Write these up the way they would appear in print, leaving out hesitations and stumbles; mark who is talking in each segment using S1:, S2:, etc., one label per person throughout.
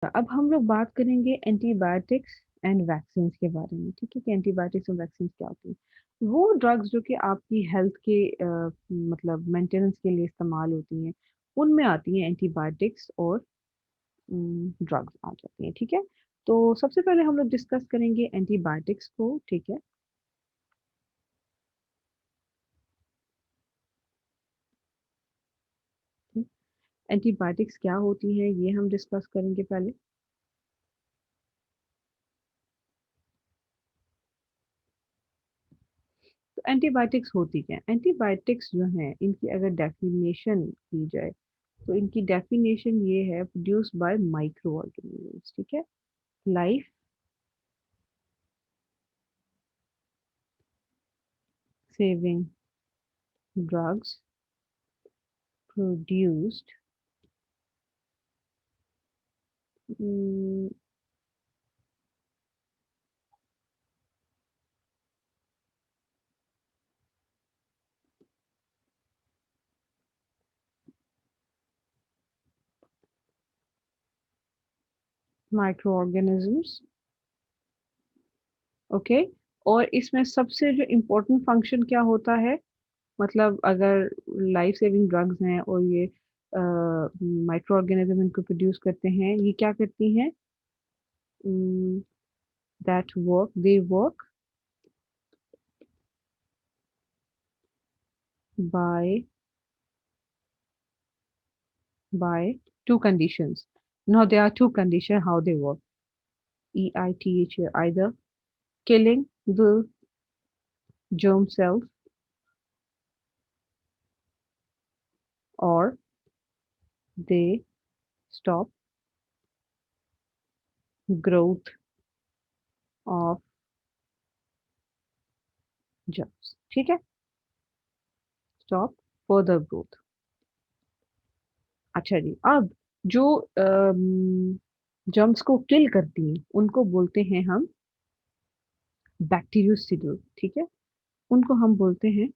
S1: अब हम लोग बात करेंगे एंटीबायोटिक्स एंड वैक्सीन के बारे में। ठीक है कि एंटीबायोटिक्स और वैक्सीन क्या होती हैं। वो ड्रग्स जो कि आपकी हेल्थ के मतलब मेंटेनेंस के लिए इस्तेमाल होती हैं, उनमें आती हैं एंटीबायोटिक्स और ड्रग्स आ जाती हैं। ठीक है, तो सबसे पहले हम लोग डिस्कस करेंगे एंटीबायोटिक्स को। ठीक है, एंटीबायोटिक्स क्या होती हैं ये हम डिस्कस करेंगे पहले। तो एंटीबायोटिक्स होती क्या है? एंटीबायोटिक्स जो हैं इनकी अगर डेफिनेशन की जाए तो इनकी डेफिनेशन ये है, प्रोड्यूस बाय माइक्रो ऑर्गेनिजम्स। ठीक है, life saving drugs produced micro organisms. Okay, और इसमें सबसे जो इम्पोर्टेंट फंक्शन क्या होता है, मतलब अगर लाइफ सेविंग ड्रग्स हैं और ये माइक्रो ऑर्गेनिज्म इनको प्रोड्यूस करते हैं, ये क्या करती हैं? That work they work by by two conditions. Now there are two conditions how they work. EITH here, either killing the germ cells or they stop growth of germs. ठीक है, stop further growth. अच्छा जी, अब जो germs को किल करती हैं उनको बोलते हैं हम बैक्टीरियोसिडल। ठीक है, उनको हम बोलते हैं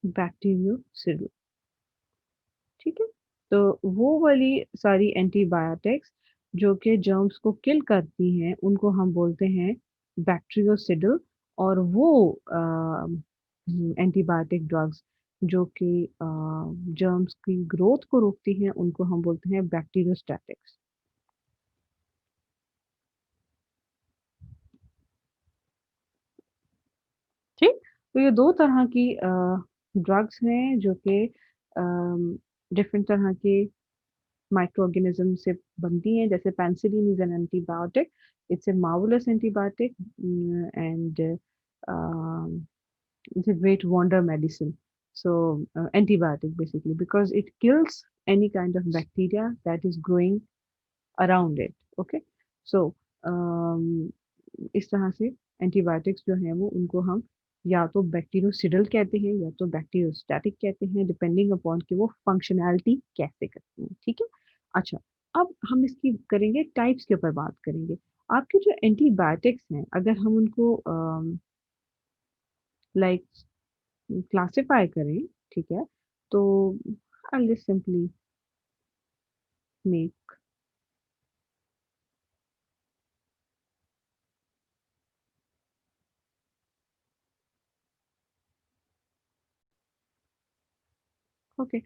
S1: बैक्टीरियोसिडल। ठीक है, तो वो वाली सारी एंटीबायोटिक्स जो कि जर्म्स को किल करती हैं उनको हम बोलते हैं बैक्टीरियोसिडल। और वो एंटीबायोटिक ड्रग्स जो कि जर्म्स की ग्रोथ को रोकती हैं उनको हम बोलते हैं बैक्टीरियोस्टैटिक्स। ठीक, तो ये दो तरह की ड्रग्स हैं जो कि डिफरेंट तरह के माइक्रो ऑर्गेनिज्म से बनती हैं। जैसे penicillin is an antibiotic, it's a marvellous antibiotic and it's a great wonder medicine. So antibiotic basically because it kills any kind of bacteria that is growing around it. Okay, so um, इस तरह से antibiotics जो हैं वो उनको हम या तो बैक्टीरियोसिडल कहते हैं या तो बैक्टीरियोस्टैटिक कहते हैं, डिपेंडिंग अपॉन कि वो फंक्शनैलिटी कैसे करते हैं। ठीक है, अच्छा, अब हम इसकी करेंगे टाइप्स के ऊपर बात करेंगे। आपके जो एंटीबायोटिक्स हैं अगर हम उनको लाइक क्लासिफाई करें, ठीक है, तो I just simply make okay.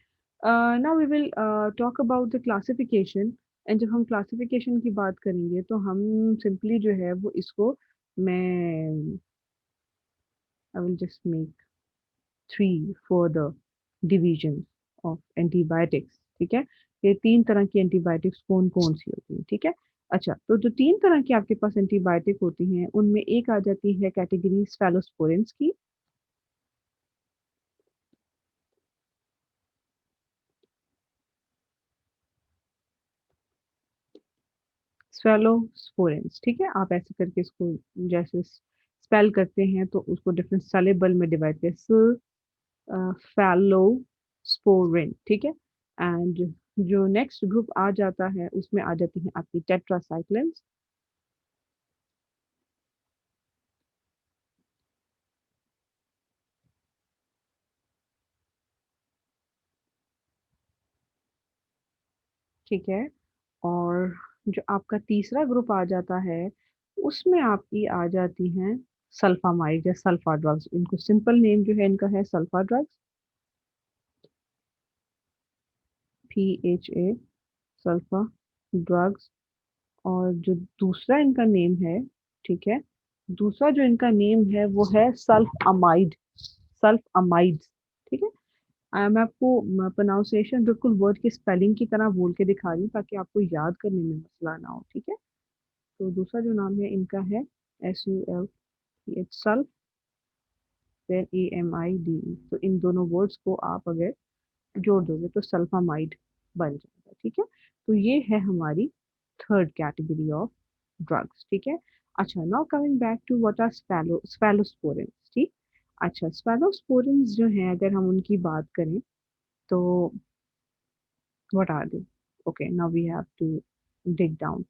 S1: Now we will talk about the classification. And जब हम क्लासिफिकेशन की बात करेंगे तो हम सिंपली जो है वो इसको मैं I will just make three further division of antibiotics. ठीक है, ये तीन तरह की एंटीबायोटिक्स कौन कौन सी होती हैं? ठीक है, अच्छा, तो जो तीन तरह की आपके पास एंटीबायोटिक होती हैं उनमें एक आ जाती है कैटेगरी स्फेलोस्पोरेंस की। स्फेलोस्पोरेंस, ठीक है, आप ऐसे करके इसको जैसे स्पेल करते हैं तो उसको डिफरेंट सेलेबल में डिवाइड कर फैलोस्पोरिन। ठीक है, एंड जो नेक्स्ट ग्रुप आ जाता है उसमें आ जाती हैं आपकी टेट्रासाइक्लिन्स। ठीक है। और जो आपका तीसरा ग्रुप आ जाता है, उसमें आपकी आ जाती हैं सल्फामाइड या सल्फा ड्रग्स। इनको सिंपल नेम जो है इनका है sulpha drugs, PHA, sulpha drugs. और जो दूसरा इनका नेम है, ठीक है, दूसरा जो इनका नेम है वो है सल्फ अमाइड, सल्फ अमाइड्स। ठीक है। मैं आपको प्रोनाउंसिएशन बिल्कुल वर्ड की स्पेलिंग की तरह बोल के दिखा रही हूँ ताकि आपको याद करने में मसला ना हो। ठीक है। तो दूसरा जो नाम है इनका है SULPH, सल्फ, फिर AMIDE। तो इन दोनों वर्ड्स को आप अगर जोड़ दोगे तो सल्फामाइड बन जाएगा। ठीक है। तो ये है हमारी थर्ड कैटेगरी ऑफ ड्रग्स। ठीक है। अच्छा, now coming back to what are cephalosporins. ठीक। अच्छा, स्फेलोस्पोरिन्स जो हैं अगर हम उनकी बात करें तो what are they? Okay, now we have to dig down.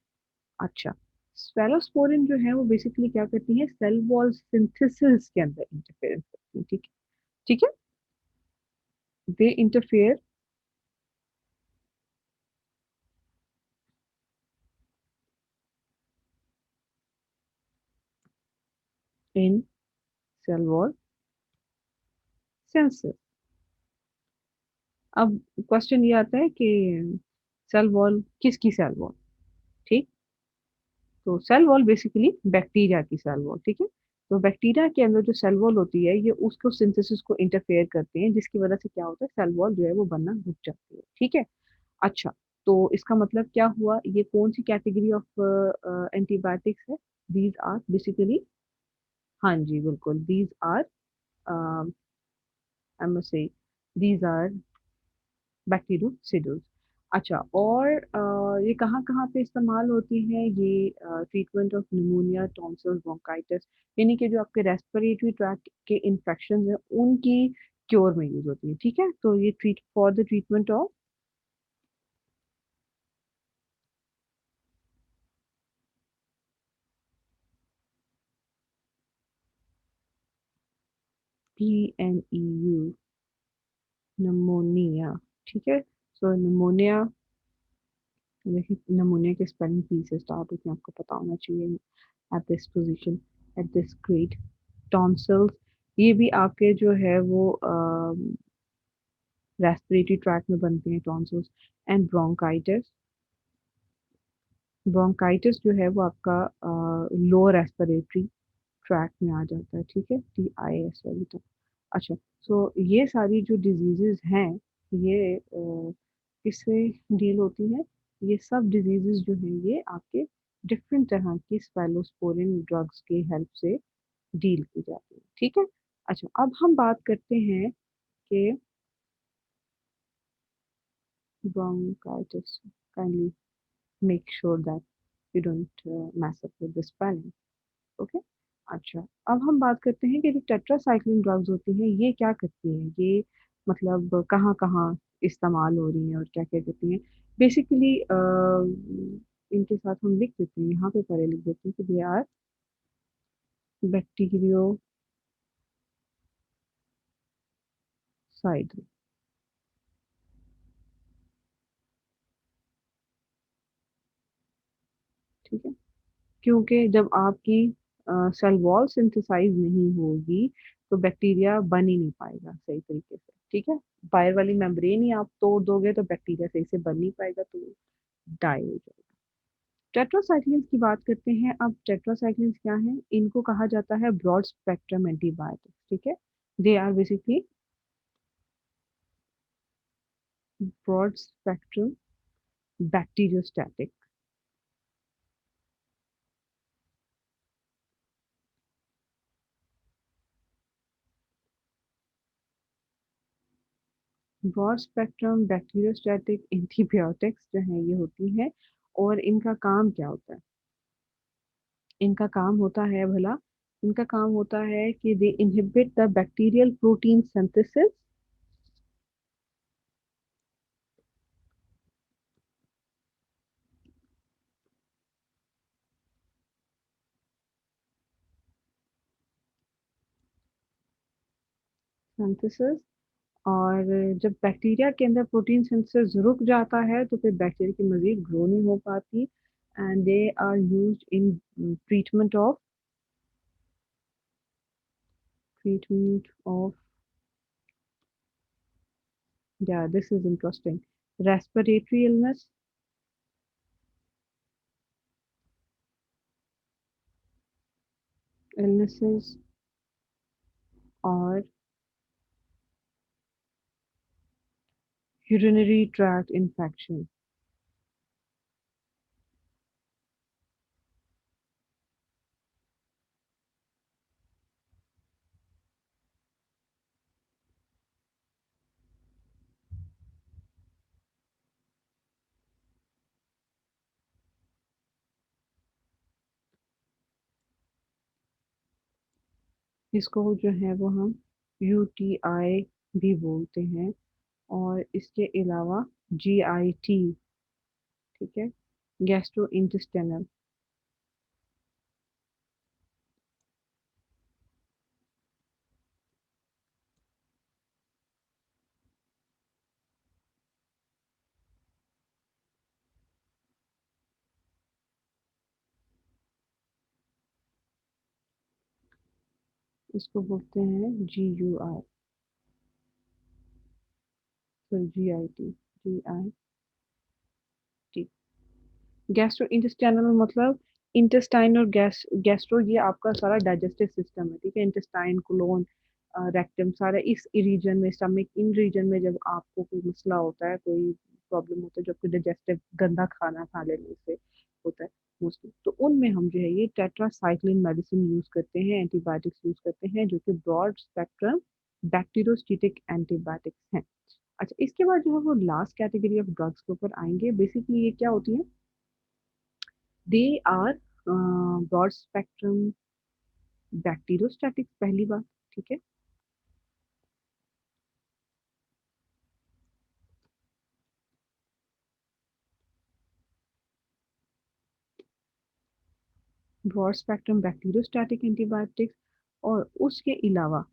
S1: अच्छा, स्फेलोस्पोरिन जो है वो बेसिकली क्या करती है, सेल वॉल सिंथेसिस के अंदर इंटरफेरेंस करती है। ठीक है। ठीक है। They interfere in cell wall synthesis. अब क्वेश्चन ये आता है कि सेल वॉल किसकी सेल वॉल? ठीक। तो सेल वॉल बेसिकली बैक्टीरिया की सेल वॉल। ठीक है। तो बैक्टीरिया के अंदर जो सेल वॉल होती है ये उसको सिंथेसिस को इंटरफेयर करते हैं, जिसकी वजह से क्या होता है, सेल वॉल जो है वो बनना रुक जाती है। ठीक है। अच्छा, तो इसका मतलब क्या हुआ, ये कौन सी कैटेगरी ऑफ एंटीबायोटिक्स है? दीज आर बेसिकली, हाँ जी बिल्कुल, these are, I must say, these are bactericidals. अच्छा, और ये कहाँ कहाँ पे इस्तेमाल होती है ये? Treatment of pneumonia, tonsils, bronchitis, यानी कि जो आपके रेस्पिरेटरी ट्रैक्ट के इन्फेक्शन है उनकी क्योर में यूज होती है। ठीक है। तो ये treat for the treatment of PNEU, pneumonia. ठीक है। सो नमोनिया, देखिए नमोनिया के स्पेलिंग पी से स्टार्ट होती है, आपको पता होना चाहिए। At this position, at this grade. Tonsils, ये भी आपके जो है वो रेस्पिरेटरी ट्रैक में बनते हैं टॉन्सिल्स। एंड ब्रोंकाइटिस, ब्रोंकाइटिस जो है वो आपका लोअर रेस्पिरेटरी ट्रैक में आ जाता है। ठीक है, TIS वाली तो। अच्छा, सो ये सारी जो डिजीजेस हैं ये किससे डील होती है? ये सब डिजीजेस जो हैं ये आपके डिफरेंट तरह की स्फेलोस्पोरिन ड्रग्स की हेल्प से डील की जाती है। ठीक है। अच्छा, अब हम बात करते हैं कि bronchitis, kindly make sure that you don't mess up with the spelling. Okay. अच्छा, अब हम बात करते हैं कि जो टेट्रासाइक्लिन ड्रग्स होती हैं ये क्या करती हैं, ये मतलब कहाँ कहाँ इस्तेमाल हो रही हैं और क्या क्या करती हैं? बेसिकली इनके साथ हम लिख देते हैं, यहाँ पे पहले लिख देते हैं कि दे आर बैक्टीरियोसाइड। ठीक है। क्योंकि जब आपकी सेल वॉल सिंथेसाइज नहीं होगी तो बैक्टीरिया बन ही नहीं पाएगा सही तरीके से। ठीक है। बाहर वाली मेम्ब्रेन ही आप तोड़ दोगे तो बैक्टीरिया सही से बन नहीं पाएगा, तो डाई हो जाएगा। टेट्रासाइक्लिन्स की बात करते हैं। अब टेट्रासाइक्लिन्स क्या है, इनको कहा जाता है ब्रॉड स्पेक्ट्रम एंटीबायोटिक्स। ठीक है। They are basically broad spectrum bacteriostatic. Broad spectrum bacteriostatic antibiotics जो है ये होती है, और इनका काम क्या होता है? इनका काम होता है भला, इनका काम होता है कि they inhibit the bacterial protein synthesis. Synthesis और जब बैक्टीरिया के अंदर प्रोटीन सिंथेसिस रुक जाता है तो फिर बैक्टीरिया की मजीद ग्रो नहीं हो पाती, and they are used in treatment of या this is interesting, respiratory illnesses और यूरिनरी ट्रैक्ट इन्फेक्शन। इसको जो है वो हम यूटीआई भी बोलते हैं, और इसके अलावा जीआईटी, ठीक है, गैस्ट्रो इंटेस्टाइनल। इसको बोलते हैं GUI, sorry GIT, GIT. Gastro intestinal मतलब इंटेस्टाइन और गैस्ट्रो, ये आपका सारा डाइजेस्टिव सिस्टम है, ठीक है। इंटेस्टाइन, कोलोन, रेक्टम, सारा इस रीजन में, स्टमक, इन रीजन में जब आपको कोई मसला होता है, कोई प्रॉब्लम होता है, जो आपको डाइजेस्टिव गंदा खाना खा लेने से होता है मोस्टली, तो उनमें हम जो है ये टेट्रासाइक्लिन मेडिसिन यूज करते हैं, एंटीबायोटिक्स यूज करते हैं, जो कि ब्रॉड स्पेक्ट्रम बैक्टीरियोस्टेटिक एंटीबायोटिक्स हैं। अच्छा, इसके बाद जो है वो लास्ट कैटेगरी ऑफ ड्रग्स के ऊपर आएंगे। बेसिकली ये क्या होती है? दे आर ब्रॉड स्पेक्ट्रम बैक्टीरियोस्टैटिक्स, पहली बात, ठीक है। ब्रॉड स्पेक्ट्रम बैक्टीरियोस्टैटिक एंटीबायोटिक्स, और उसके अलावा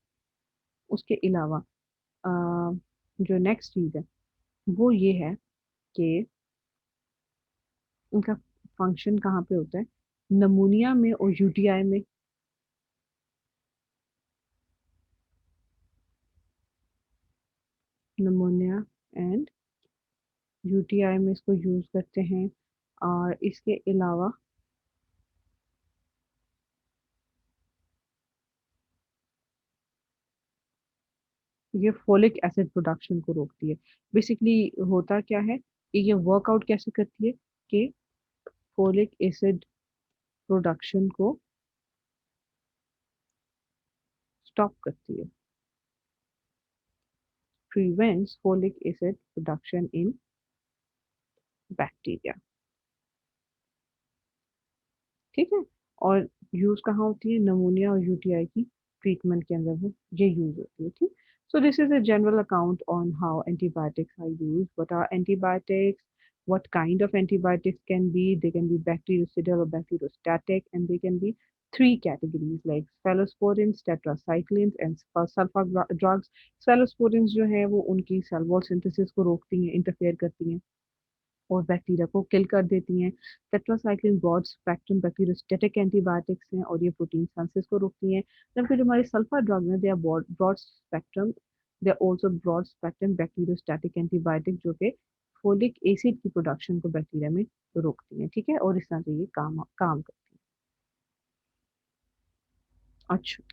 S1: जो नेक्स्ट चीज है वो ये है कि इनका फंक्शन कहाँ पे होता है? नमूनिया में और यूटीआई में। नमूनिया एंड यूटीआई में इसको यूज करते हैं। और इसके अलावा ये फोलिक एसिड प्रोडक्शन को रोकती है। बेसिकली होता क्या है कि ये वर्कआउट कैसे करती है कि फोलिक एसिड प्रोडक्शन को स्टॉप करती है, prevents folic acid production in bacteria, ठीक है। और यूज कहाँ होती है? नमूनिया और यूटीआई की ट्रीटमेंट के अंदर वो ये यूज होती है, ठीक। So this is a general account on how antibiotics are used. What are antibiotics? What kind of antibiotics can be? They can be bactericidal or bacteriostatic, and they can be three categories like cephalosporins, tetracyclines, and sulfa drugs. Cephalosporins जो है वो उनकी cell wall synthesis को रोकती हैं, interfere करती हैं और बैक्टीरिया को किल कर देती हैं। Tetracycline broad spectrum bacteriostatic antibiotics हैं और ये प्रोटीन सिंथेसिस को रोकती हैं। जबकि जो हमारे सल्फा ड्रग हैं, they are broad spectrum, they are also broad spectrum bacteriostatic antibiotic, जो कि फोलिक एसिड की प्रोडक्शन को बैक्टीरिया में रोकती हैं, ठीक है, और इस तरह से ये काम करती है। अच्छा,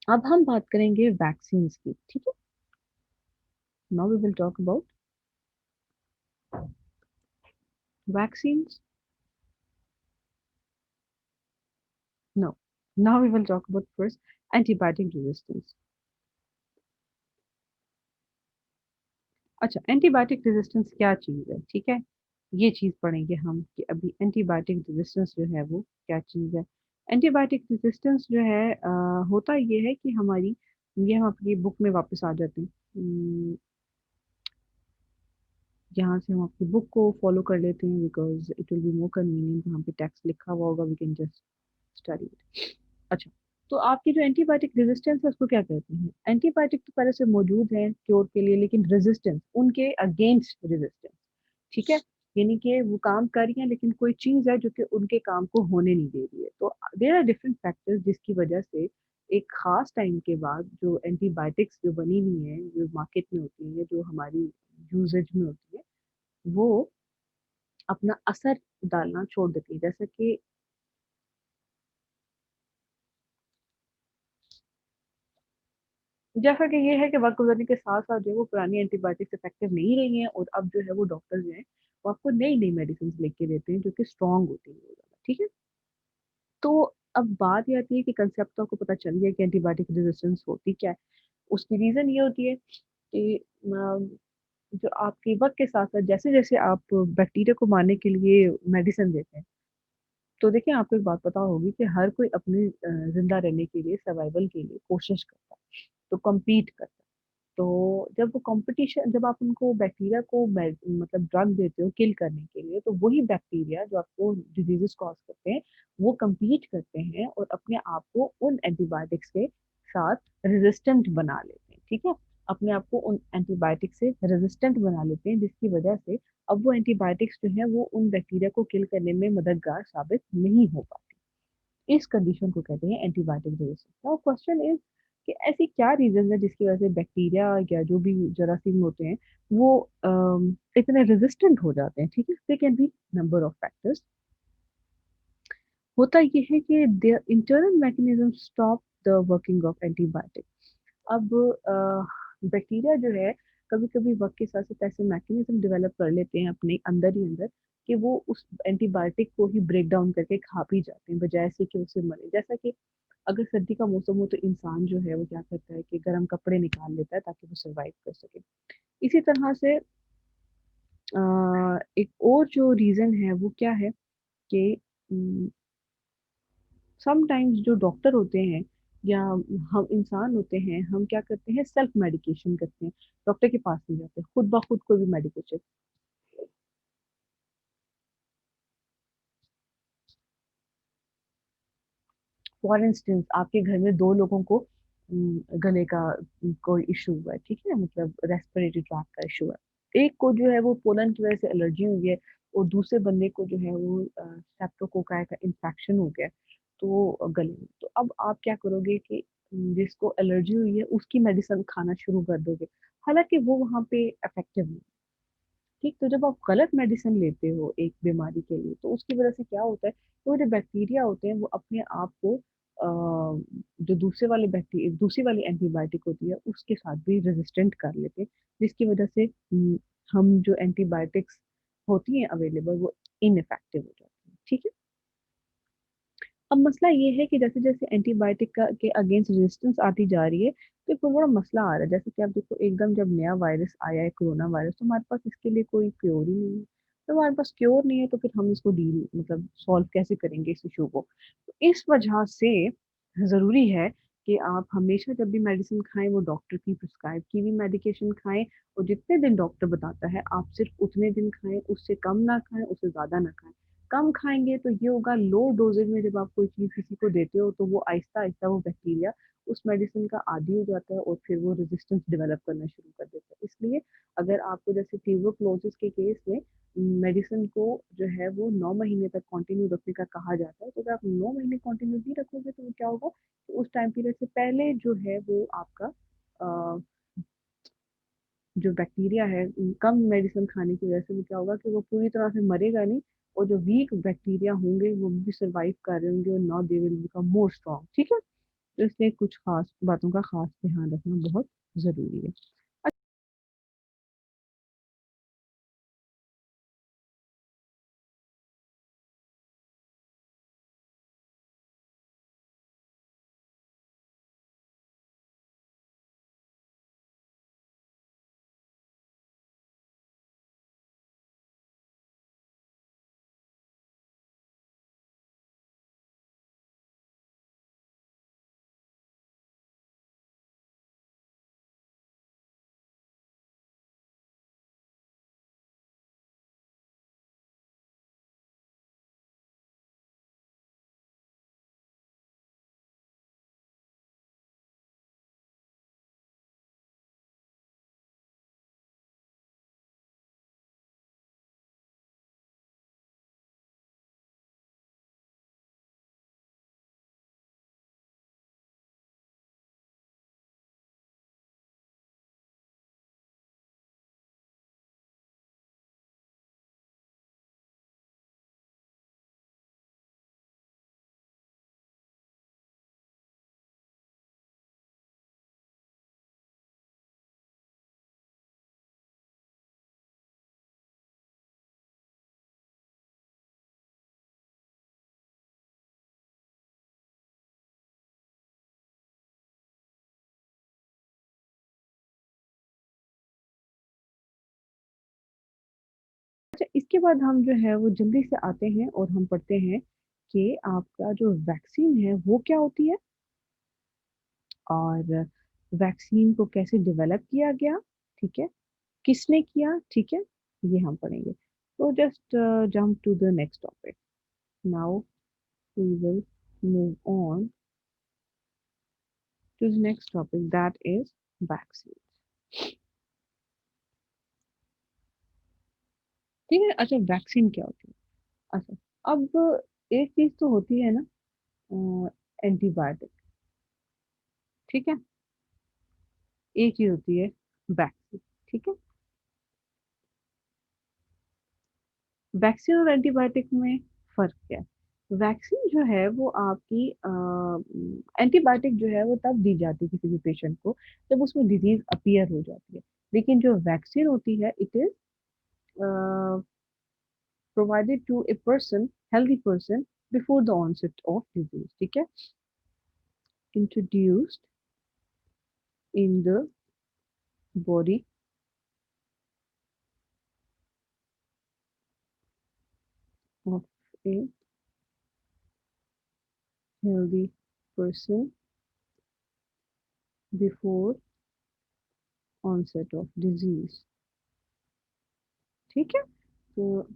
S1: अब हम बात करेंगे वैक्सीन की, ठीक है। Now we will talk about vaccine. No, now we will talk about first antibiotic resistance. अच्छा, एंटीबायोटिक रेजिस्टेंस क्या चीज़ है, ठीक है। ये चीज़ पढ़ेंगे हम कि अभी एंटीबायोटिक रेजिस्टेंस जो है वो क्या चीज़ है। एंटीबायोटिक रेजिस्टेंस जो है होता ये है कि हमारी, ये हम अपनी बुक में वापस आ जाते हैं। यहाँ से हम अपनी बुक को फॉलो कर लेते हैं, because it will be more convenient. वहाँ पे टेक्स्ट लिखा हुआ होगा, we can just study it. अच्छा, तो आपकी जो एंटीबायोटिक रेजिस्टेंस है उसको क्या कहते हैं? एंटीबायोटिक तो पहले से मौजूद है क्योर के लिए, लेकिन रेजिस्टेंस उनके अगेंस्ट रेजिस्टेंस, ठीक है। यानी कि वो काम कर रही है लेकिन कोई चीज है जो कि उनके काम को होने नहीं दे रही है। तो देर आर डिफरेंट फैक्टर्स जिसकी वजह से एक खास टाइम के बाद जो एंटीबायोटिक्स जो बनी हुई है, जो मार्केट में होती है, जो हमारी यूजेज में होती है, वो अपना असर डालना छोड़ देती है। जैसे कि ये है कि वक्त गुजरने के साथ साथ जो है वो पुरानी एंटीबायोटिक्स इफेक्टिव नहीं रही हैं, और अब जो है वो डॉक्टर जो है वो आपको नई नई मेडिसिन लेके देते हैं जो कि स्ट्रांग होती है वो ज्यादा, ठीक है। तो अब बात ये आती है कि कंसेप्ट तो आपको पता चल गया कि एंटीबायोटिक रेजिस्टेंस होती क्या है। उसकी रीजन ये होती है कि जो आपके वक्त के साथ साथ जैसे जैसे आप बैक्टीरिया को मारने के लिए मेडिसिन देते हैं, तो देखिए आपको एक बात पता होगी कि हर कोई अपनी जिंदा रहने के लिए, सर्वाइवल के लिए कोशिश करता है, तो compete करता है। तो जब वो कंपटीशन, जब आप उनको बैक्टीरिया को मतलब ड्रग देते हो किल करने के लिए, तो वही बैक्टीरिया जो आपको डिजीजेस कॉज करते हैं वो compete करते हैं और अपने आप को उन एंटीबायोटिक्स के साथ रेजिस्टेंट बना लेते हैं, ठीक है। अपने आप को उन एंटीबायोटिक से रेजिस्टेंट बना लेते हैं, जिसकी वजह से अब वो एंटीबायोटिक्स जो है वो उन बैक्टीरिया को किल करने में मददगार साबित नहीं हो पाती। इस कंडीशन को कहते हैं antibiotic resistance. Now question is कि ऐसी क्या रीजन है जिसकी वजह से बैक्टीरिया या जो भी जरासीम होते हैं वो इतने रेजिस्टेंट हो जाते हैं, ठीक है। They can be number of factors. होता ये है कि their internal mechanism stop the working of antibiotic. अब बैक्टीरिया जो है कभी कभी वक्त के साथ साथ ऐसे मैकेनिज्म डेवलप कर लेते हैं अपने अंदर ही अंदर कि वो उस एंटीबायोटिक को ही ब्रेक डाउन करके खा पी जाते हैं, बजाय से कि उसे मरे। जैसा कि अगर सर्दी का मौसम हो तो इंसान जो है वो क्या करता है कि गर्म कपड़े निकाल लेता है ताकि वो सरवाइव कर सके। इसी तरह से एक और जो रीजन है वो क्या है कि समटाइम्स जो डॉक्टर होते हैं या हम इंसान होते हैं, हम क्या करते हैं, सेल्फ मेडिकेशन करते हैं। डॉक्टर के पास नहीं जाते, खुद ब खुद कोई भी मेडिकेशन। फॉर इंस्टेंस आपके घर में दो लोगों को गले का कोई इशू हुआ है, ठीक है, मतलब रेस्पिरेटरी ट्रैक का इशू है। एक को जो है वो पोलन की वजह से एलर्जी हुई है, और दूसरे बंदे को जो है वो स्ट्रेप्टोकोकाई का इन्फेक्शन हो गया है, तो गले में। तो अब आप क्या करोगे कि जिसको एलर्जी हुई है उसकी मेडिसिन खाना शुरू कर दोगे, हालांकि वो वहां पे इफेक्टिव नहीं। ठीक, तो जब आप गलत मेडिसिन लेते हो एक बीमारी के लिए, तो उसकी वजह से क्या होता है, तो जो बैक्टीरिया होते हैं वो अपने आप को जो दूसरे वाले बैक्टीरिया, दूसरी वाली एंटीबायोटिक होती है उसके साथ भी रेजिस्टेंट कर लेते हैं, जिसकी वजह से हम जो एंटीबायोटिक्स होती हैं अवेलेबल वो इनइफेक्टिव हो जाती है, ठीक है। अब मसला ये है कि जैसे जैसे एंटीबायोटिक का के अगेंस्ट रेजिस्टेंस आती जा रही है, तो एक बड़ा मसला आ रहा है। जैसे कि आप देखो, एकदम जब नया वायरस आया है कोरोना वायरस, तो हमारे पास इसके लिए कोई क्योर ही नहीं है। तो हमारे पास क्योर नहीं है तो फिर हम इसको डील मतलब सॉल्व कैसे करेंगे इस इशू को। तो इस वजह से जरूरी है कि आप हमेशा जब भी मेडिसिन खाएं वो डॉक्टर की प्रिस्क्राइब की हुई मेडिकेशन खाएं, और जितने दिन डॉक्टर बताता है आप सिर्फ उतने दिन खाएं, उससे कम ना खाएं, उससे ज्यादा ना खाएं। कम खाएंगे तो ये होगा, लो डोजेज में जब आप कोई चीज किसी को देते हो तो वो आहिस्ता आहिस्ता वो बैक्टीरिया उस मेडिसिन का आदी हो जाता है और फिर वो रेजिस्टेंस डेवलप करना शुरू कर देता है। इसलिए अगर आपको जैसे ट्यूबरक्लोसिस के केस में मेडिसिन को जो है वो 9 महीने तक कंटिन्यू रखने का कहा जाता है, तो अगर आप 9 महीने कंटिन्यू भी रखोगे तो वो क्या होगा कि उस टाइम पीरियड से पहले जो है वो आपका जो बैक्टीरिया है, कम मेडिसिन खाने की वजह से वो क्या होगा कि वो पूरी तरह से मरेगा नहीं, और जो वीक बैक्टीरिया होंगे वो भी सर्वाइव कर रहे होंगे, और not they will become more strong, ठीक है। तो इसलिए कुछ खास बातों का खास ध्यान रखना बहुत जरूरी है। उसके बाद हम जो है वो जल्दी से आते हैं और हम पढ़ते हैं कि आपका जो वैक्सीन है वो क्या होती है, और वैक्सीन को कैसे डेवलप किया गया, ठीक है, किसने किया, ठीक है, ये हम पढ़ेंगे। तो just jump to the next topic now, we will move on to the next topic that is vaccine. ठीक है, अच्छा वैक्सीन क्या होती है? अच्छा, अब एक चीज तो होती है ना, एंटीबायोटिक, ठीक है, एक ही होती है वैक्सीन, ठीक है। वैक्सीन और एंटीबायोटिक में फर्क क्या है? वैक्सीन जो है वो आपकी एंटीबायोटिक जो है वो तब दी जाती है किसी भी पेशेंट को जब उसमें डिजीज अपीयर हो जाती है, लेकिन जो वैक्सीन होती है it is provided to a person, healthy person, before the onset of disease, ठीक है, introduced in the body of a healthy person before onset of disease, ठीक है। तो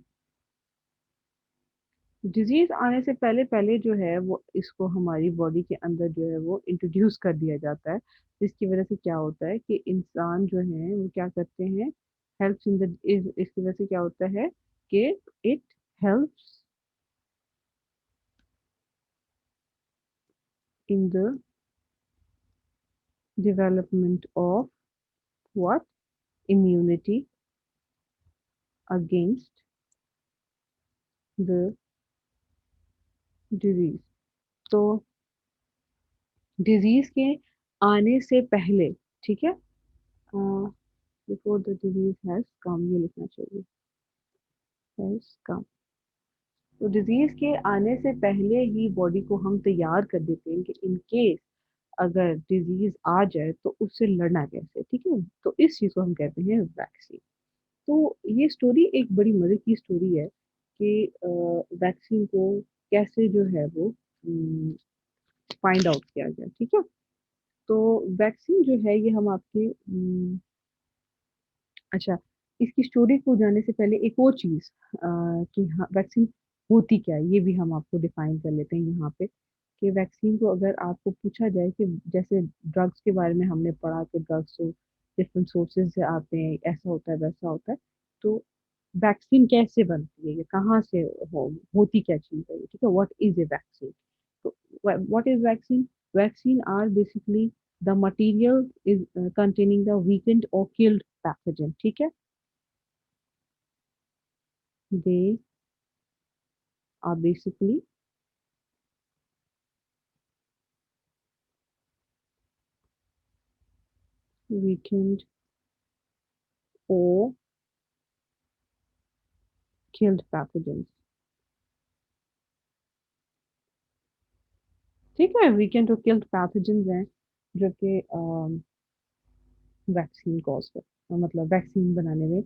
S1: डिजीज आने से पहले पहले जो है वो इसको हमारी बॉडी के अंदर जो है वो इंट्रोड्यूस कर दिया जाता है, जिसकी वजह से क्या होता है कि इंसान जो है वो क्या करते हैं, हेल्प्स इन द, इसकी वजह से क्या होता है कि it helps in the development of what, immunity against the disease. तो डिजीज के आने से पहले, ठीक है, before the disease has come, ये लिखना चाहिए, हैज कम। तो डिजीज के आने से पहले ही बॉडी को हम तैयार कर देते हैं कि इन केस अगर डिजीज आ जाए तो उससे लड़ना कैसे, ठीक है, तो इस चीज को हम कहते हैं वैक्सीन। तो ये स्टोरी एक बड़ी मजे की स्टोरी है कि वैक्सीन को कैसे जो है वो फाइंड आउट किया गया, ठीक है। तो वैक्सीन जो है ये हम आपके अच्छा, इसकी स्टोरी को जानने से पहले एक और चीज कि हाँ वैक्सीन होती क्या है ये भी हम आपको डिफाइन कर लेते हैं यहाँ पे, कि वैक्सीन को अगर आपको पूछा जाए कि जैसे ड्रग्स के बारे में हमने पढ़ा कि ड्रग्स तो डिफरेंट सोर्सेज से आते हैं, ऐसा होता है वैसा होता है, तो वैक्सीन कैसे बनती है, ये कहाँ से होती क्या चीज है ये, ठीक है, व्हाट इज ए वैक्सीन। तो what is vaccine? Vaccine are basically the material is containing the weakened or killed pathogen, ठीक है, they are basically weakened or killed pathogens, ठीक है, वीकेंड और किल्ड पैथोजेंस हैं जो कि वैक्सीन कॉज कर, मतलब वैक्सीन बनाने में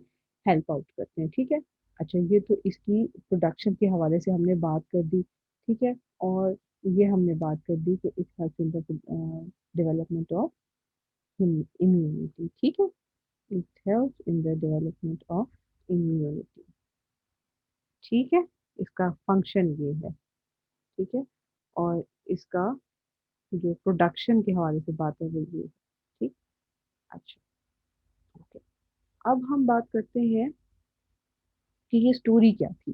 S1: हेल्प आउट करते हैं, ठीक है। अच्छा, ये तो इसकी प्रोडक्शन के हवाले से हमने बात कर दी, ठीक है, और ये हमने बात कर दी कि it helps in the development of immunity, ठीक है, it helps in the development of immunity, ठीक है, इसका फंक्शन ये है, ठीक है, और इसका जो प्रोडक्शन के हवाले से बात है वो ये है, ठीक। अच्छा, ओके, अब हम बात करते हैं कि ये स्टोरी क्या थी।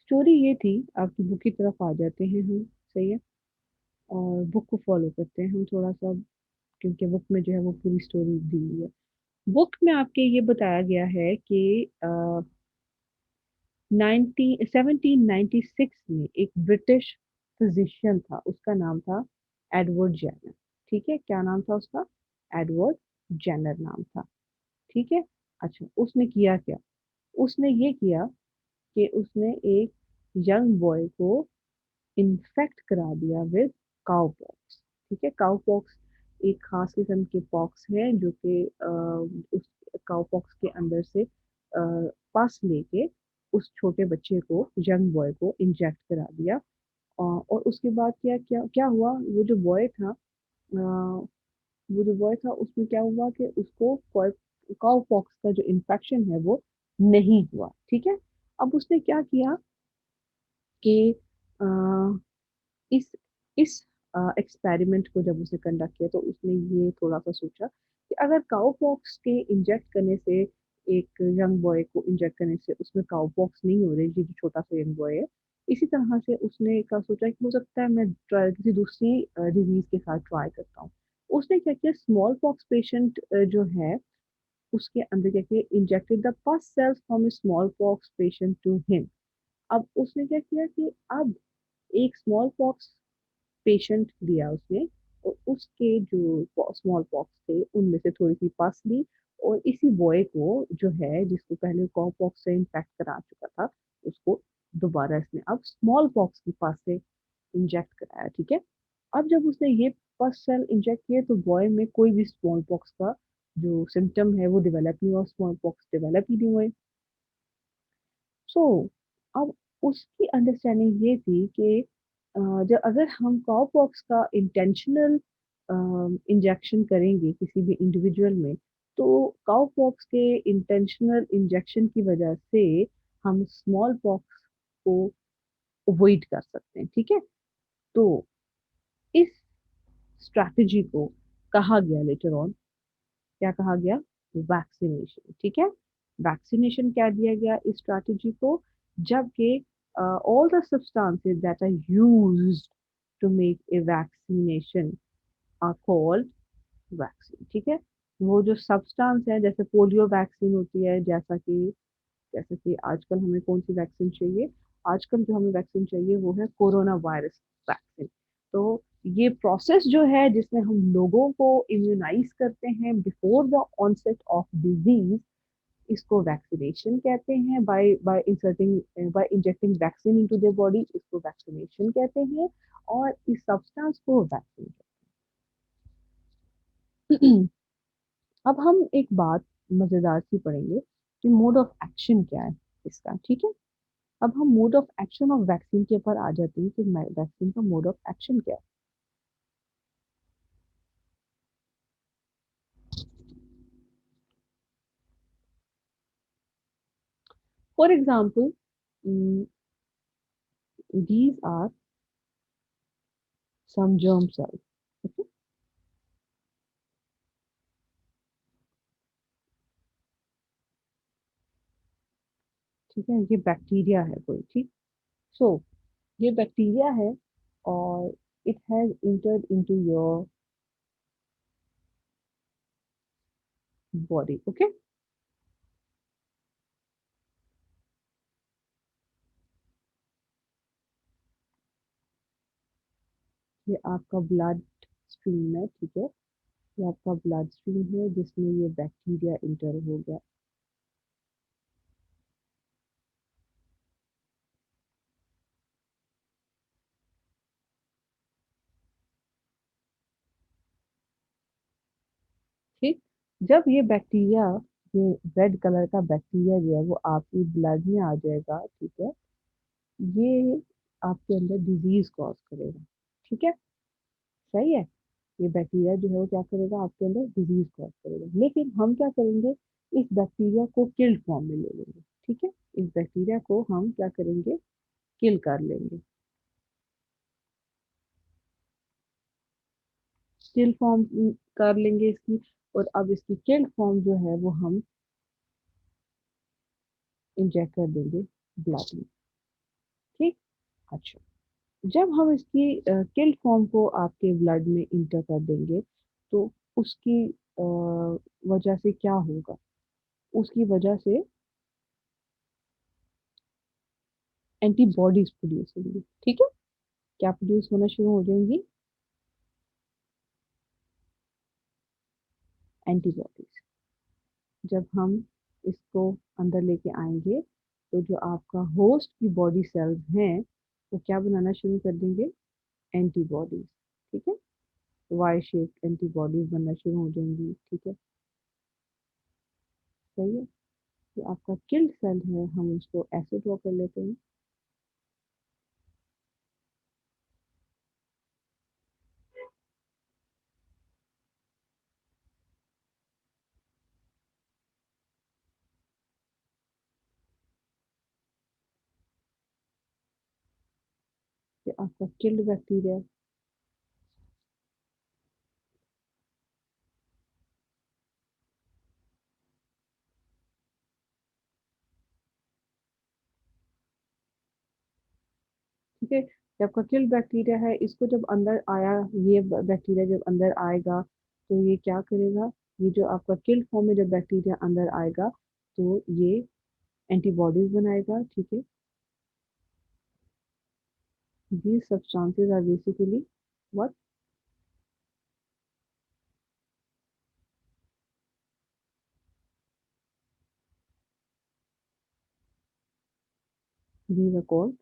S1: स्टोरी ये थी, आपकी बुक की तरफ आ जाते हैं हम, सही है, और बुक को फॉलो करते हैं हम थोड़ा सा, क्योंकि बुक में जो है वो पूरी स्टोरी दी हुई है। बुक में आपके ये बताया गया है कि 1796 में एक ब्रिटिश फिजिशियन था, उसका नाम था एडवर्ड जेनर, ठीक है, क्या नाम था उसका, एडवर्ड जेनर नाम था, ठीक है। अच्छा, उसने किया क्या, उसने ये किया कि उसने एक यंग बॉय को इन्फेक्ट करा दिया विद काउ पॉक्स, ठीक है, काउ पॉक्स एक खास किस्म के पॉक्स है जो कि उस काउ पॉक्स के अंदर से पस लेके उस छोटे बच्चे को, यंग बॉय को इंजेक्ट करा दिया। और उसके बाद क्या क्या क्या हुआ, वो जो बॉय था उसमें क्या हुआ कि उसको काउ पॉक्स का जो इन्फेक्शन है वो नहीं हुआ। ठीक है। अब उसने क्या किया कि अ, इस इस एक्सपेरिमेंट को जब उसने कंडक्ट किया तो उसने ये थोड़ा सा सोचा कि अगर काउ पॉक्स के इंजेक्ट करने से, एक यंग बॉय को इंजेक्ट करने से उसमें काउ पॉक्स नहीं हो रही, ये जो छोटा सा यंग बॉय है, इसी तरह से उसने क्या सोचा कि हो सकता है मैं किसी दूसरी डिजीज के साथ ट्राई करता हूँ। उसने क्या किया, स्मॉल पॉक्स पेशेंट जो है उसके अंदर क्या किया, injected the pus cells from smallpox patient to him. अब उसने क्या किया कि अब एक स्मॉल पॉक्स पेशेंट लिया उसने, और उसके जो स्मॉल पॉक्स थे उनमें से थोड़ी सी पस ली, और इसी बॉय को जो है जिसको पहले कॉ पॉक्स से इन्फेक्ट करा चुका था, उसको दोबारा इसने अब स्मॉल पॉक्स की पस से इंजेक्ट कराया। ठीक है। अब जब उसने ये पस सेल इंजेक्ट किए तो बॉय में कोई भी स्मॉल पॉक्स का जो सिम्टम है वो डेवलप नहीं हुआ, स्मॉल पॉक्स डेवलप ही नहीं हुए। सो अब उसकी अंडरस्टैंडिंग ये थी कि जब अगर हम कॉपॉक्स का इंटेंशनल इंजेक्शन करेंगे किसी भी इंडिविजुअल में, तो काउपॉक्स के इंटेंशनल इंजेक्शन की वजह से हम स्मॉल पॉक्स को अवॉइड कर सकते हैं। ठीक है। तो इस स्ट्रैटेजी को कहा गया लेटर ऑन, क्या कहा गया, वैक्सीनेशन। ठीक है। वैक्सीनेशन क्या दिया गया इस स्ट्रैटेजी को, जबकि all the substances that are used to make a vaccination are called vaccine. ठीक है। वो जो सब्सटेंस है, जैसे पोलियो वैक्सीन होती है, जैसा कि आजकल हमें कौन सी वैक्सीन चाहिए, आजकल जो हमें वैक्सीन चाहिए वो है कोरोना वायरस वैक्सीन। तो ये प्रोसेस जो है जिसमें हम लोगों को इम्यूनाइज करते हैं before the onset of disease, इसको वैक्सीनेशन कहते हैं। By injecting vaccine into their body, इसको वैक्सीनेशन कहते हैं। और इस सब्सटेंस को वैक्सीन कहते हैं। अब हम एक बात मजेदार सी पढ़ेंगे कि मोड ऑफ एक्शन क्या है इसका। ठीक है। अब हम mode of action of vaccine के ऊपर आ जाते हैं कि वैक्सीन का मोड ऑफ एक्शन क्या है। For example, these are some germ cells. ठीक है, ये बैक्टीरिया है कोई। ठीक। सो ये बैक्टीरिया है, और it has entered into your body. Okay. ये आपका ब्लड स्ट्रीम है। ठीक है। ये आपका ब्लड स्ट्रीम है जिसमें ये बैक्टीरिया इंटर हो गया। ठीक। जब ये बैक्टीरिया, ये रेड कलर का बैक्टीरिया जो है वो आपकी ब्लड में आ जाएगा। ठीक है। ये आपके अंदर डिजीज कॉज करेगा। ठीक है। सही है। ये बैक्टीरिया जो है वो क्या करेगा, आपके अंदर डिजीज कॉज करेगा, लेकिन हम क्या करेंगे, इस बैक्टीरिया को किल्ड फॉर्म में ले लेंगे। ठीक है। इस बैक्टीरिया को हम क्या करेंगे, किल कर लेंगे, किल फॉर्म कर लेंगे इसकी। और अब इसकी किल्ड फॉर्म जो है वो हम इंजेक्ट कर देंगे ब्लड में। ठीक। अच्छा। जब हम इसकी किल फॉर्म को आपके ब्लड में इंटर कर देंगे, तो उसकी वजह से क्या होगा, उसकी वजह से एंटीबॉडीज प्रोड्यूस होंगी। ठीक है। क्या प्रोड्यूस होना शुरू हो जाएंगी, एंटीबॉडीज। जब हम इसको अंदर लेके आएंगे तो जो आपका होस्ट की बॉडी सेल्स हैं वो क्या बनाना शुरू कर देंगे, एंटीबॉडीज। ठीक है। वाई शेप एंटीबॉडीज बनना शुरू हो जाएंगी। ठीक है। सही है। जो आपका किल्ड सेल है हम उसको ऐसे ड्रॉ कर लेते हैं। ये आपका किल्ड बैक्टीरिया। ठीक है, ये आपका किल्ड बैक्टीरिया है। इसको जब अंदर आया, ये बैक्टीरिया जब अंदर आएगा तो ये क्या करेगा, ये जो आपका किल्ड फॉर्म में जब बैक्टीरिया अंदर आएगा तो ये एंटीबॉडीज बनाएगा। ठीक है, these substances are basically what? These are called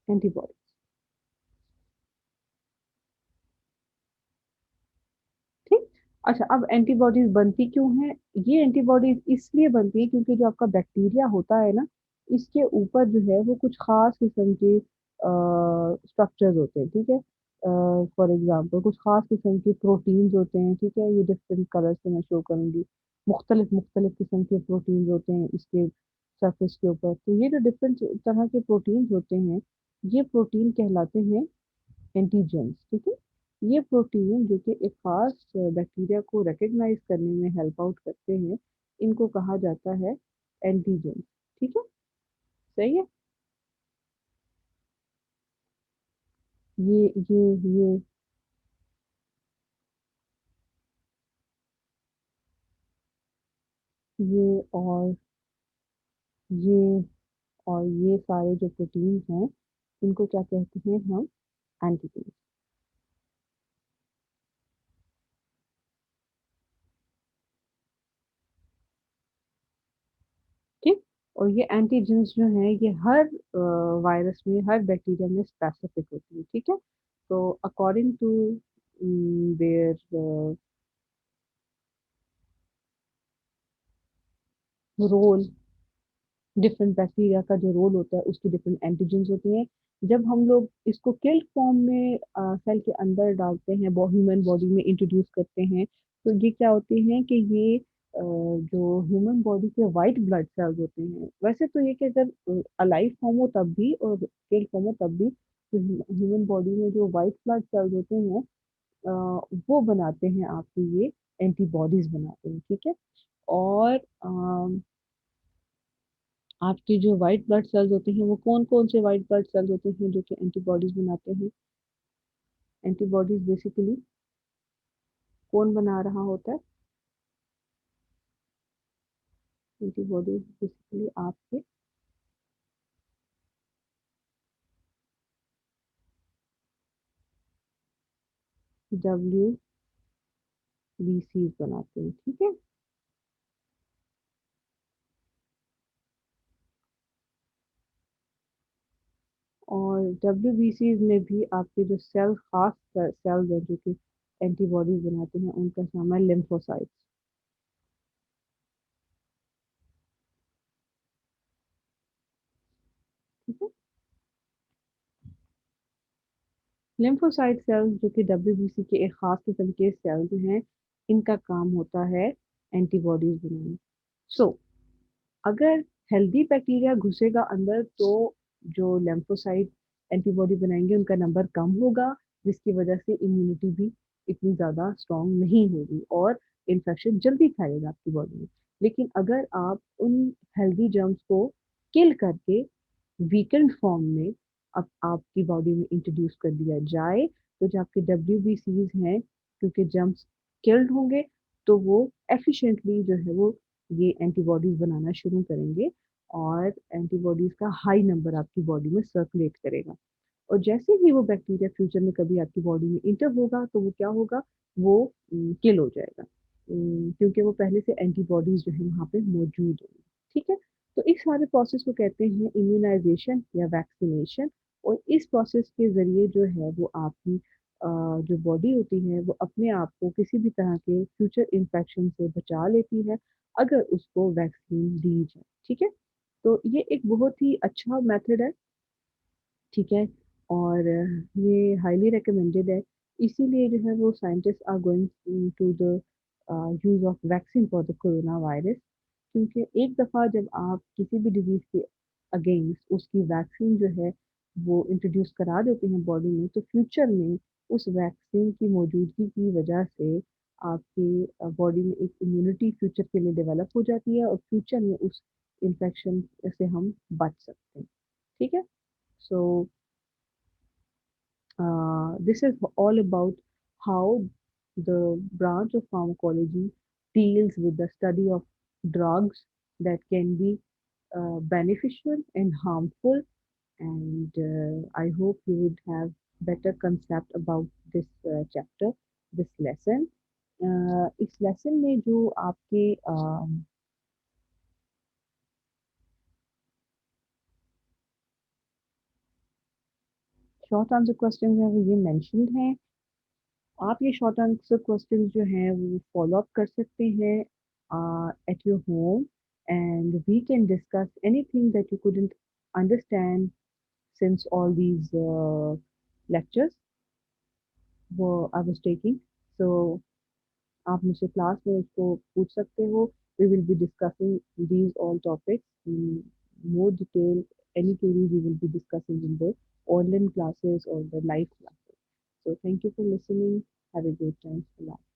S1: antibodies। ठीक। अच्छा, अब एंटीबॉडीज बनती क्यों है? ये एंटीबॉडीज इसलिए बनती है क्योंकि जो आपका बैक्टीरिया होता है ना, इसके ऊपर जो है वो कुछ खास किस्म के स्ट्रक्चर्स होते हैं। ठीक है, फॉर एग्जांपल कुछ खास किस्म के प्रोटीन्स होते हैं। ठीक है, ये डिफरेंट कलर से मैं शो करूंगी। मुख्तलिफ मुख्तलिफ किस्म के प्रोटीन्स होते हैं इसके सरफेस के ऊपर। तो ये जो डिफरेंट तरह के प्रोटीन्स होते हैं, ये प्रोटीन कहलाते हैं एंटीजेंस। ठीक है, ये प्रोटीन जो कि एक खास बैक्टीरिया को रिकग्नाइज करने में हेल्प आउट करते हैं, इनको कहा जाता है एंटीजेंस। ठीक है, सही है। ये ये ये ये और ये सारे जो प्रोटीन्स हैं, इनको क्या कहते हैं हम? एंटीजेंस। ठीक। और ये एंटीजेंस जो है ये हर वायरस में, हर बैक्टीरिया में स्पेसिफिक होती है। ठीक है, तो according to their role, different bacteria का जो रोल होता है उसकी डिफरेंट एंटीजेंस होती हैं। जब हम लोग इसको किल्ड फॉर्म में सेल के अंदर डालते हैं, ह्यूमन बॉडी में इंट्रोड्यूस करते हैं, तो ये क्या होते हैं कि ये जो ह्यूमन बॉडी के वाइट ब्लड सेल्स होते हैं, वैसे तो ये कि अगर अलाइव फॉर्म हो तब भी और किल्ड फॉर्म हो तब भी, तो ह्यूमन बॉडी में जो वाइट ब्लड सेल्स होते हैं अ, वो बनाते हैं आपके ये एंटीबॉडीज बनाते हैं। ठीक है, और आपके जो व्हाइट ब्लड सेल्स होते हैं वो कौन कौन से व्हाइट ब्लड सेल्स होते हैं जो कि एंटीबॉडीज बनाते हैं? एंटीबॉडीज बेसिकली कौन बना रहा होता है? एंटीबॉडीज बेसिकली आपके डब्ल्यू बी सी बनाते हैं। ठीक है, और डब्ल्यू बी सी में भी आपके जो सेल, खास सेल्स हैं जो कि एंटीबॉडीज बनाते हैं, उनका नाम है लिम्फोसाइट्स। ठीक है, लिम्फोसाइट सेल्स जो कि डब्ल्यूबीसी के एक खास किस्म के सेल्स हैं, इनका काम होता है एंटीबॉडीज बनाना। सो अगर हेल्दी बैक्टीरिया घुसेगा अंदर तो जो लिम्फोसाइट एंटीबॉडी बनाएंगे उनका नंबर कम होगा, जिसकी वजह से इम्यूनिटी भी इतनी ज़्यादा स्ट्रांग नहीं होगी और इन्फेक्शन जल्दी फैलेगा आपकी बॉडी में। लेकिन अगर आप उन हेल्दी जर्म्स को किल करके वीकेंड फॉर्म में अब आपकी बॉडी में इंट्रोड्यूस कर दिया जाए, तो जो आपके डब्ल्यू बी सीज हैं, क्योंकि जर्म्स किल्ड होंगे, तो वो एफिशिएंटली जो है वो ये एंटीबॉडीज बनाना शुरू करेंगे और एंटीबॉडीज का हाई नंबर आपकी बॉडी में सर्कुलेट करेगा। और जैसे ही वो बैक्टीरिया फ्यूचर में कभी आपकी बॉडी में इंटर होगा तो वो क्या होगा, वो किल हो जाएगा। क्योंकि वो पहले से एंटीबॉडीज जो है वहाँ पे मौजूद होंगी। ठीक है, तो इस सारे प्रोसेस को कहते हैं इम्यूनाइजेशन या वैक्सीनेशन। और इस प्रोसेस के जरिए जो है वो आपकी जो बॉडी होती है वो अपने आप को किसी भी तरह के फ्यूचर इन्फेक्शन से बचा लेती है अगर उसको वैक्सीन दी जाए। ठीक है, तो ये एक बहुत ही अच्छा मेथड है। ठीक है, और ये हाईली रिकमेंडेड है। इसीलिए जो है वो scientist are going to the use of vaccine for the coronavirus, क्योंकि एक दफ़ा जब आप किसी भी डिजीज के अगेंस्ट उसकी वैक्सीन जो है वो इंट्रोड्यूस करा देते हैं बॉडी में, तो फ्यूचर में उस वैक्सीन की मौजूदगी की वजह से आपकी बॉडी में एक इम्यूनिटी फ्यूचर के लिए डेवलप हो जाती है और फ्यूचर में उस इन्फेक्शन से हम बच सकते हैं। ठीक है, सो this is all about how the branch of pharmacology deals with the study of drugs that can be beneficial and harmful. And I hope you would have better concept about this chapter, this lesson. इस lesson में जो आपके short answer question हैं वो ये mentioned हैं। आप ये शॉर्ट आंसर क्वेश्चन जो हैं वो फॉलो अप कर सकते हैं at your home, and we can discuss anything that you couldn't understand since all these lectures वो I was taking. So आप मुझसे क्लास में उसको पूछ सकते हो। We will be discussing these all topics in more detail. Any query we will be discussing in the online classes or the live classes. So thank you for listening. Have a great time. Bye.